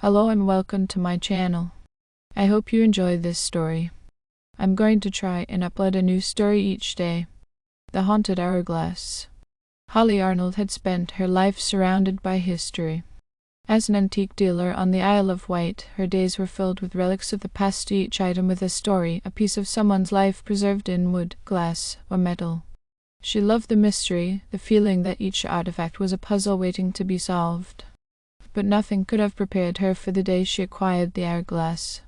Hello and welcome to my channel. I hope you enjoy this story. I'm going to try and upload a new story each day. The Haunted Hourglass. Holly Arnold had spent her life surrounded by history. As an antique dealer on the Isle of Wight, her days were filled with relics of the past, each item with a story, a piece of someone's life preserved in wood, glass, or metal. She loved the mystery, the feeling that each artifact was a puzzle waiting to be solved. But nothing could have prepared her for the day she acquired the hourglass.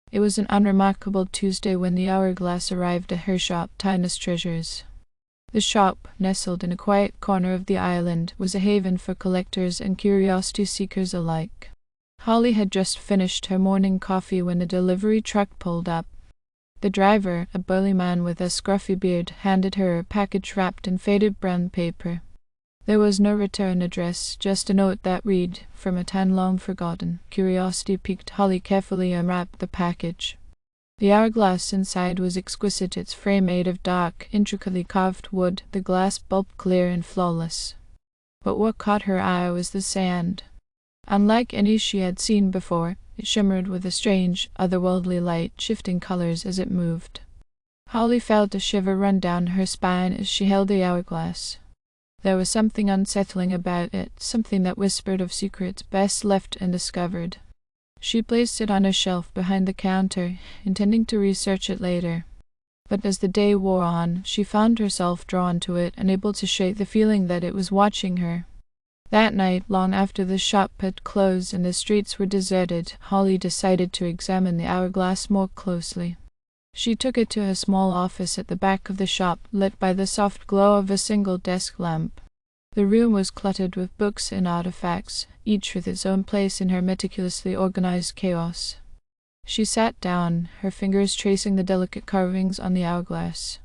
It was an unremarkable Tuesday when the hourglass arrived at her shop, Tina's Treasures. The shop, nestled in a quiet corner of the island, was a haven for collectors and curiosity seekers alike. Holly had just finished her morning coffee when a delivery truck pulled up. The driver, a burly man with a scruffy beard, handed her a package wrapped in faded brown paper. There was no return address, just a note that read, "From a town long forgotten." Curiosity piqued. Holly carefully unwrapped the package. The hourglass inside was exquisite, its frame made of dark, intricately carved wood, the glass bulb clear and flawless. But what caught her eye was the sand. Unlike any she had seen before, it shimmered with a strange, otherworldly light, shifting colors as it moved. Holly felt a shiver run down her spine as she held the hourglass. There was something unsettling about it, something that whispered of secrets best left undiscovered. She placed it on a shelf behind the counter, intending to research it later. But as the day wore on, she found herself drawn to it, unable to shake the feeling that it was watching her. That night, long after the shop had closed and the streets were deserted, Holly decided to examine the hourglass more closely. She took it to a small office at the back of the shop, lit by the soft glow of a single desk lamp. The room was cluttered with books and artifacts, each with its own place in her meticulously organized chaos. She sat down, her fingers tracing the delicate carvings on the hourglass.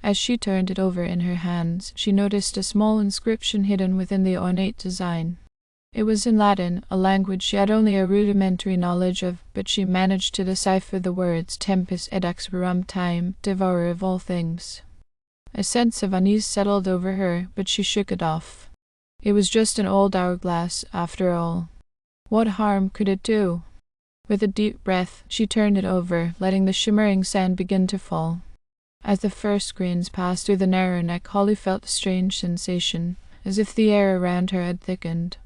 As she turned it over in her hands, she noticed a small inscription hidden within the ornate design. It was in Latin, a language she had only a rudimentary knowledge of, but she managed to decipher the words "Tempus edax verum time, devourer of all things." A sense of unease settled over her, but she shook it off. It was just an old hourglass, after all. What harm could it do? With a deep breath, she turned it over, letting the shimmering sand begin to fall. As the first grains passed through the narrow neck, Holly felt a strange sensation, as if the air around her had thickened.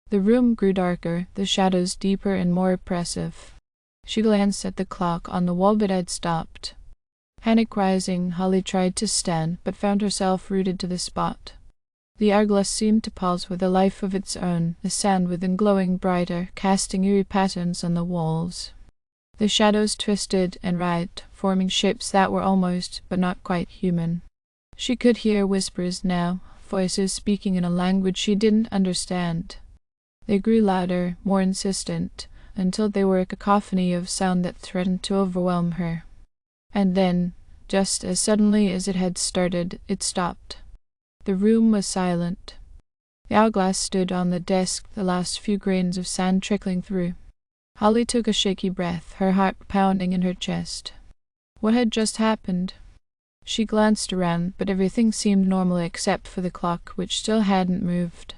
The room grew darker, the shadows deeper and more oppressive. She glanced at the clock on the wall, but had stopped. Panic rising, Holly tried to stand, but found herself rooted to the spot. The hourglass seemed to pulse with a life of its own, the sand within glowing brighter, casting eerie patterns on the walls. The shadows twisted and writhed, forming shapes that were almost, but not quite, human. She could hear whispers now, voices speaking in a language she didn't understand. They grew louder, more insistent, until they were a cacophony of sound that threatened to overwhelm her. And then, just as suddenly as it had started, it stopped. The room was silent. The hourglass stood on the desk, the last few grains of sand trickling through. Holly took a shaky breath, her heart pounding in her chest. What had just happened? She glanced around, but everything seemed normal except for the clock, which still hadn't moved.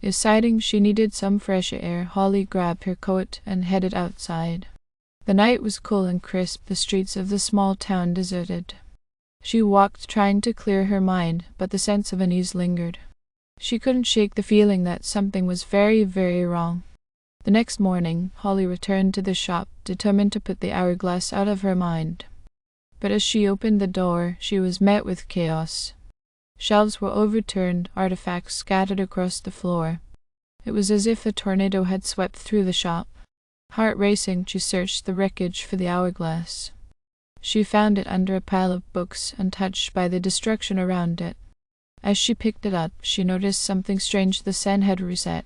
Deciding she needed some fresh air, Holly grabbed her coat and headed outside. The night was cool and crisp, the streets of the small town deserted. She walked, trying to clear her mind, but the sense of unease lingered. She couldn't shake the feeling that something was very, very wrong. The next morning, Holly returned to the shop, determined to put the hourglass out of her mind. But as she opened the door, she was met with chaos. Shelves were overturned, artifacts scattered across the floor. It was as if a tornado had swept through the shop. Heart racing, she searched the wreckage for the hourglass. She found it under a pile of books, untouched by the destruction around it. As she picked it up, she noticed something strange. The sand had reset.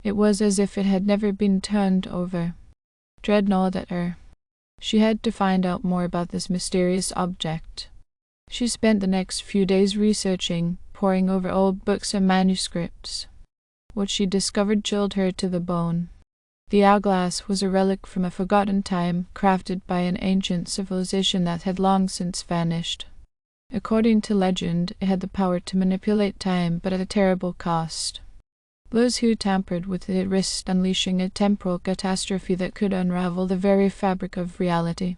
It was as if it had never been turned over. Dread gnawed at her. She had to find out more about this mysterious object. She spent the next few days researching, poring over old books and manuscripts. What she discovered chilled her to the bone. The hourglass was a relic from a forgotten time, crafted by an ancient civilization that had long since vanished. According to legend, it had the power to manipulate time, but at a terrible cost. Those who tampered with it risked unleashing a temporal catastrophe that could unravel the very fabric of reality.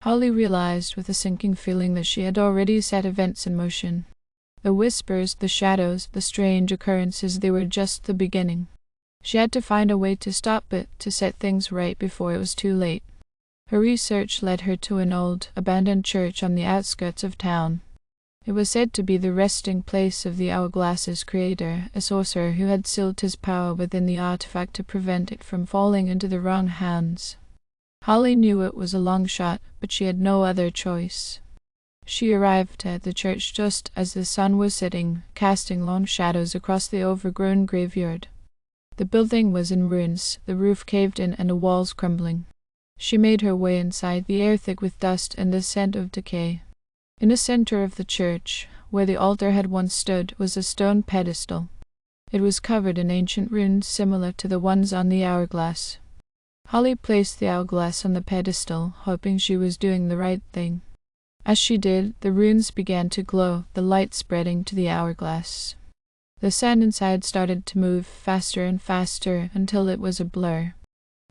Holly realized with a sinking feeling that she had already set events in motion. The whispers, the shadows, the strange occurrences, they were just the beginning. She had to find a way to stop it, to set things right before it was too late. Her research led her to an old, abandoned church on the outskirts of town. It was said to be the resting place of the Hourglass's creator, a sorcerer who had sealed his power within the artifact to prevent it from falling into the wrong hands. Holly knew it was a long shot, but she had no other choice. She arrived at the church just as the sun was setting, casting long shadows across the overgrown graveyard. The building was in ruins, the roof caved in and the walls crumbling. She made her way inside, the air thick with dust and the scent of decay. In the center of the church, where the altar had once stood, was a stone pedestal. It was covered in ancient runes similar to the ones on the hourglass. Holly placed the hourglass on the pedestal, hoping she was doing the right thing. As she did, the runes began to glow, the light spreading to the hourglass. The sand inside started to move faster and faster until it was a blur.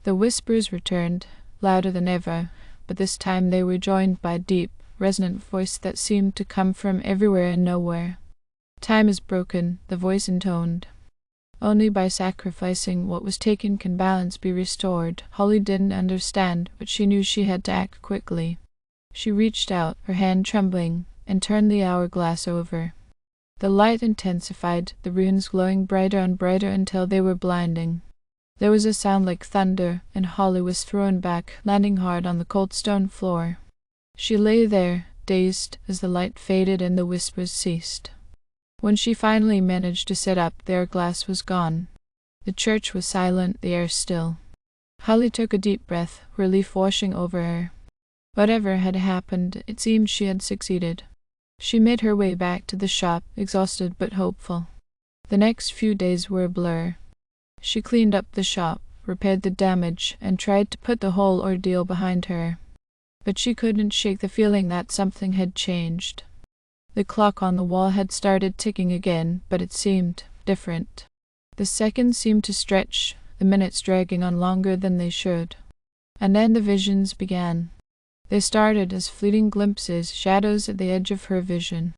The whispers returned, louder than ever, but this time they were joined by a deep, resonant voice that seemed to come from everywhere and nowhere. Time is broken, the voice intoned. Only by sacrificing what was taken can balance be restored. Holly didn't understand, but she knew she had to act quickly. She reached out, her hand trembling, and turned the hourglass over. The light intensified, the runes glowing brighter and brighter until they were blinding. There was a sound like thunder, and Holly was thrown back, landing hard on the cold stone floor. She lay there, dazed, as the light faded and the whispers ceased. When she finally managed to sit up, the hourglass was gone. The church was silent, the air still. Holly took a deep breath, relief washing over her. Whatever had happened, it seemed she had succeeded. She made her way back to the shop, exhausted but hopeful. The next few days were a blur. She cleaned up the shop, repaired the damage, and tried to put the whole ordeal behind her. But she couldn't shake the feeling that something had changed. The clock on the wall had started ticking again, but it seemed different. The seconds seemed to stretch, the minutes dragging on longer than they should. And then the visions began. They started as fleeting glimpses, shadows at the edge of her vision.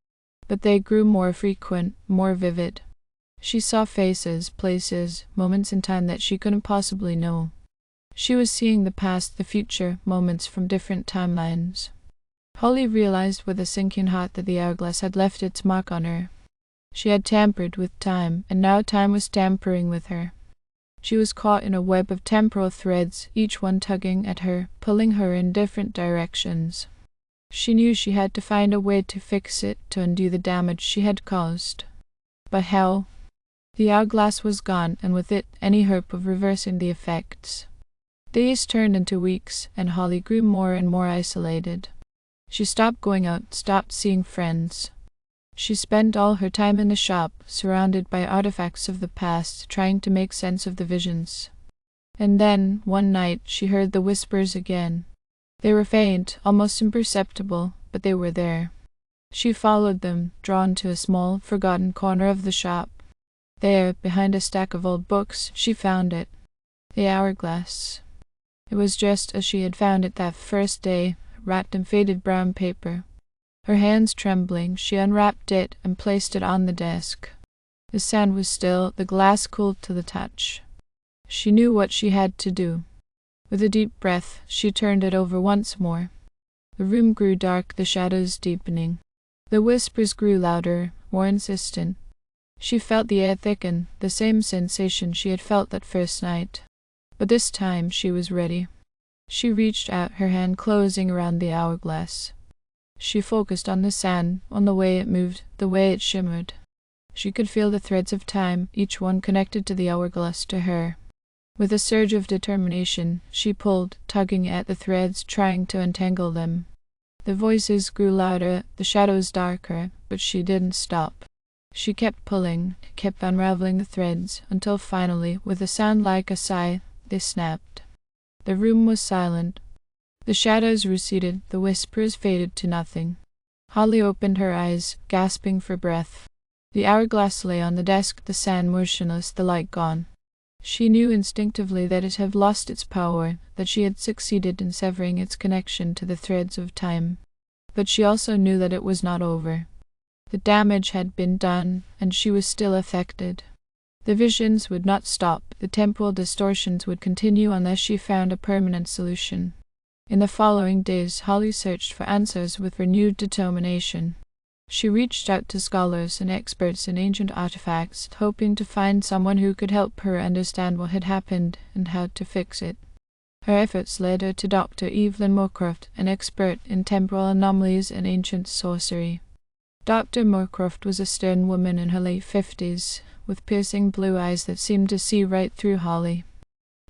But they grew more frequent, more vivid. She saw faces, places, moments in time that she couldn't possibly know. She was seeing the past, the future, moments from different timelines. Holly realized with a sinking heart that the hourglass had left its mark on her. She had tampered with time, and now time was tampering with her. She was caught in a web of temporal threads, each one tugging at her, pulling her in different directions. She knew she had to find a way to fix it, to undo the damage she had caused. But how? The hourglass was gone, and with it any hope of reversing the effects. Days turned into weeks, and Holly grew more and more isolated. She stopped going out, stopped seeing friends. She spent all her time in the shop, surrounded by artifacts of the past, trying to make sense of the visions. And then, one night, she heard the whispers again. They were faint, almost imperceptible, but they were there. She followed them, drawn to a small, forgotten corner of the shop. There, behind a stack of old books, she found it. The hourglass. It was just as she had found it that first day, wrapped in faded brown paper. Her hands trembling, she unwrapped it and placed it on the desk. The sand was still, the glass cooled to the touch. She knew what she had to do. With a deep breath, she turned it over once more. The room grew dark, the shadows deepening. The whispers grew louder, more insistent. She felt the air thicken, the same sensation she had felt that first night. But this time she was ready. She reached out, her hand closing around the hourglass. She focused on the sand, on the way it moved, the way it shimmered. She could feel the threads of time, each one connected to the hourglass, to her. With a surge of determination, she pulled, tugging at the threads, trying to untangle them. The voices grew louder, the shadows darker, but she didn't stop. She kept pulling, kept unraveling the threads, until finally, with a sound like a sigh, they snapped. The room was silent. The shadows receded, the whispers faded to nothing. Holly opened her eyes, gasping for breath. The hourglass lay on the desk, the sand motionless, the light gone. She knew instinctively that it had lost its power, that she had succeeded in severing its connection to the threads of time. But she also knew that it was not over. The damage had been done, and she was still affected. The visions would not stop, the temporal distortions would continue unless she found a permanent solution. In the following days, Holly searched for answers with renewed determination. She reached out to scholars and experts in ancient artifacts, hoping to find someone who could help her understand what had happened and how to fix it. Her efforts led her to Dr. Evelyn Moorcroft, an expert in temporal anomalies and ancient sorcery. Dr. Moorcroft was a stern woman in her late 50s, with piercing blue eyes that seemed to see right through Holly.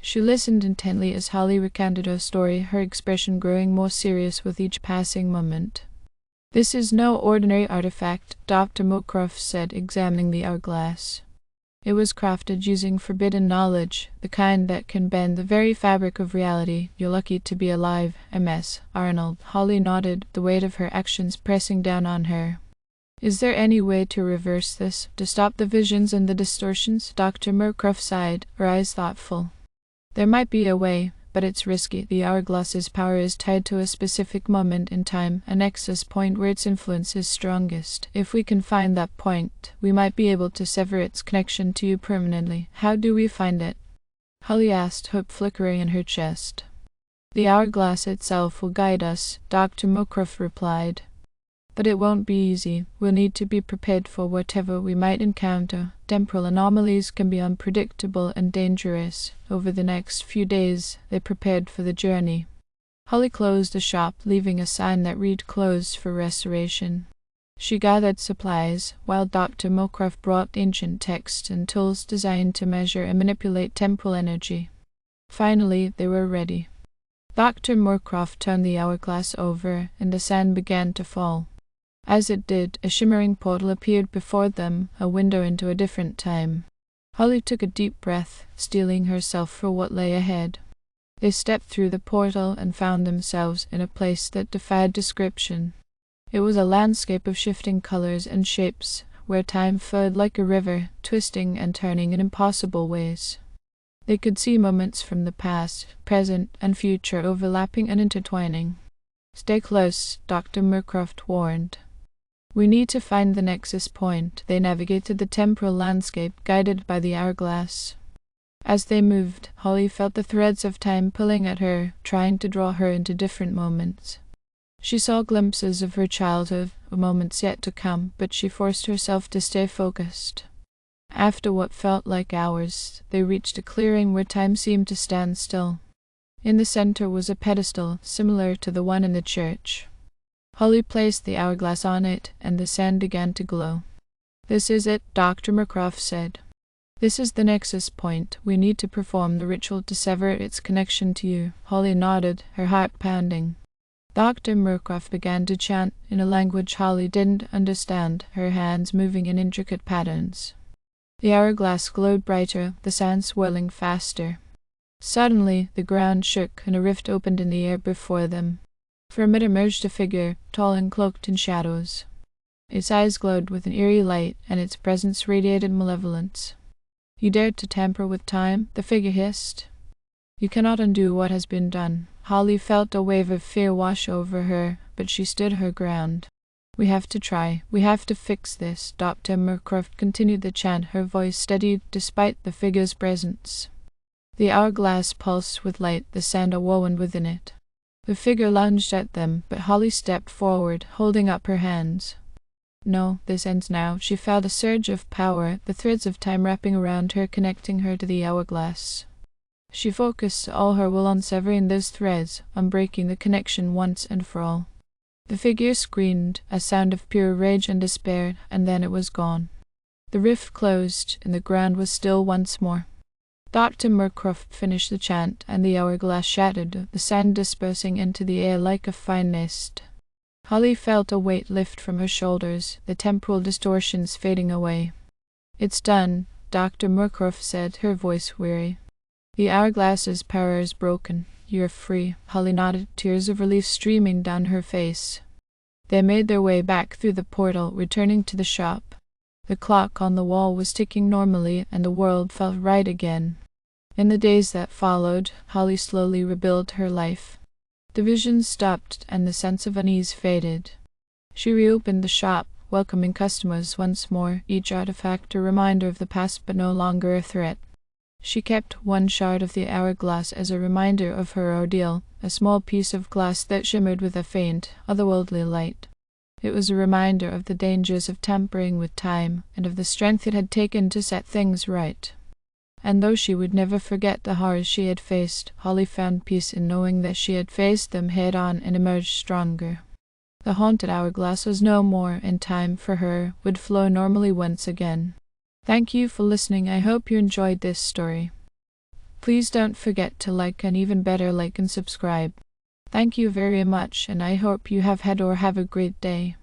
She listened intently as Holly recounted her story, her expression growing more serious with each passing moment. "This is no ordinary artifact," Dr. Moorcroft said, examining the hourglass. "It was crafted using forbidden knowledge, the kind that can bend the very fabric of reality. You're lucky to be alive, MS. Arnold." Holly nodded, the weight of her actions pressing down on her. "Is there any way to reverse this, to stop the visions and the distortions?" Dr. Moorcroft sighed, her eyes thoughtful. "There might be a way, but it's risky. The hourglass's power is tied to a specific moment in time, a nexus point where its influence is strongest. If we can find that point, we might be able to sever its connection to you permanently. How do we find it?" Holly asked, hope flickering in her chest. "The hourglass itself will guide us," Dr. Moorcroft replied. "But it won't be easy. We'll need to be prepared for whatever we might encounter. Temporal anomalies can be unpredictable and dangerous." Over the next few days, they prepared for the journey. Holly closed the shop, leaving a sign that read "Closed for restoration." She gathered supplies, while Dr. Moorcroft brought ancient texts and tools designed to measure and manipulate temporal energy. Finally, they were ready. Dr. Moorcroft turned the hourglass over, and the sand began to fall. As it did, a shimmering portal appeared before them, a window into a different time. Holly took a deep breath, steeling herself for what lay ahead. They stepped through the portal and found themselves in a place that defied description. It was a landscape of shifting colors and shapes, where time flowed like a river, twisting and turning in impossible ways. They could see moments from the past, present, and future overlapping and intertwining. "Stay close," Dr. Moorcroft warned. "We need to find the nexus point." They navigated the temporal landscape, guided by the hourglass. As they moved, Holly felt the threads of time pulling at her, trying to draw her into different moments. She saw glimpses of her childhood, of moments yet to come, but she forced herself to stay focused. After what felt like hours, they reached a clearing where time seemed to stand still. In the center was a pedestal, similar to the one in the church. Holly placed the hourglass on it, and the sand began to glow. "This is it," Dr. Moorcroft said. "This is the nexus point. We need to perform the ritual to sever its connection to you." Holly nodded, her heart pounding. Dr. Moorcroft began to chant in a language Holly didn't understand, her hands moving in intricate patterns. The hourglass glowed brighter, the sand swirling faster. Suddenly, the ground shook and a rift opened in the air before them. From it emerged a figure, tall and cloaked in shadows. Its eyes glowed with an eerie light, and its presence radiated malevolence. "You dared to tamper with time?" the figure hissed. "You cannot undo what has been done." Holly felt a wave of fear wash over her, but she stood her ground. "We have to try. We have to fix this." Dr. Moorcroft continued the chant, her voice steadied despite the figure's presence. The hourglass pulsed with light, the sand awoven within it. The figure lunged at them, but Holly stepped forward, holding up her hands. "No, this ends now." She felt a surge of power, the threads of time wrapping around her, connecting her to the hourglass. She focused all her will on severing those threads, on breaking the connection once and for all. The figure screamed, a sound of pure rage and despair, and then it was gone. The rift closed, and the ground was still once more. Dr. Moorcroft finished the chant, and the hourglass shattered, the sand dispersing into the air like a fine mist. Holly felt a weight lift from her shoulders, the temporal distortions fading away. "It's done," Dr. Moorcroft said, her voice weary. "The hourglass's power is broken. You're free." Holly nodded, tears of relief streaming down her face. They made their way back through the portal, returning to the shop. The clock on the wall was ticking normally, and the world felt right again. In the days that followed, Holly slowly rebuilt her life. The visions stopped, and the sense of unease faded. She reopened the shop, welcoming customers once more, each artifact a reminder of the past but no longer a threat. She kept one shard of the hourglass as a reminder of her ordeal, a small piece of glass that shimmered with a faint, otherworldly light. It was a reminder of the dangers of tampering with time, and of the strength it had taken to set things right. And though she would never forget the horrors she had faced, Holly found peace in knowing that she had faced them head-on and emerged stronger. The haunted hourglass was no more, and time, for her, would flow normally once again. Thank you for listening. I hope you enjoyed this story. Please don't forget to like, and even better, like and subscribe. Thank you very much, and I hope you have had or have a great day.